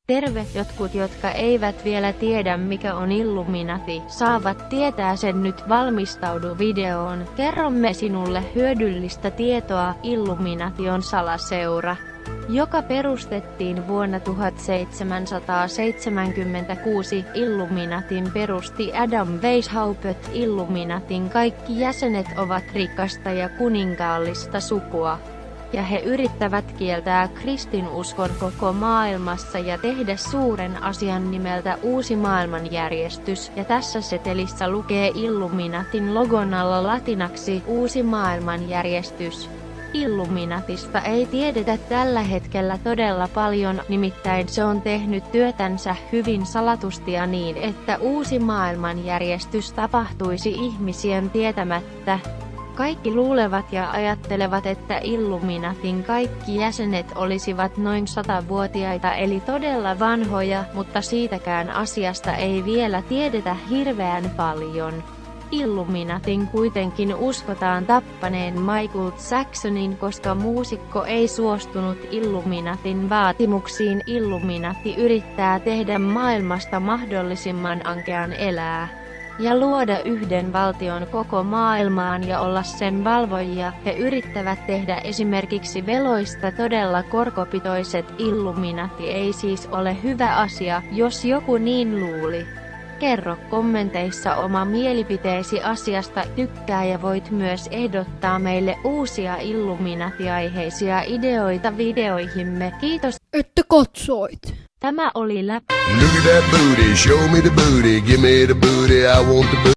Terve! Jotkut, jotka eivät vielä tiedä mikä on Illuminati, saavat tietää sen nyt. Valmistaudu videoon. Kerromme sinulle hyödyllistä tietoa. Illuminati on salaseura, joka perustettiin vuonna 1776. Illuminatin perusti Adam Weishaupt. Illuminatin kaikki jäsenet ovat rikasta ja kuninkaallista sukua, ja he yrittävät kieltää kristinuskon koko maailmassa ja tehdä suuren asian nimeltä uusi maailmanjärjestys. Ja tässä setelissä lukee Illuminatin logon alla latinaksi uusi maailmanjärjestys. Illuminatista ei tiedetä tällä hetkellä todella paljon, nimittäin se on tehnyt työtänsä hyvin salatusti ja niin, että uusi maailmanjärjestys tapahtuisi ihmisien tietämättä. Kaikki luulevat ja ajattelevat, että Illuminatin kaikki jäsenet olisivat noin 100-vuotiaita eli todella vanhoja, mutta siitäkään asiasta ei vielä tiedetä hirveän paljon. Illuminatin kuitenkin uskotaan tappaneen Michael Jacksonin, koska muusikko ei suostunut Illuminatin vaatimuksiin. Illuminati yrittää tehdä maailmasta mahdollisimman ankean elää ja luoda yhden valtion koko maailmaan ja olla sen valvojia. He yrittävät tehdä esimerkiksi veloista todella korkopitoiset. Illuminati ei siis ole hyvä asia, jos joku niin luuli. Kerro kommenteissa oma mielipiteesi asiasta. Tykkää ja voit myös ehdottaa meille uusia Illuminati-aiheisia ideoita videoihimme. Kiitos, että katsoit. Tämä oli Look at that booty, show me the booty, give me the booty, I want the booty.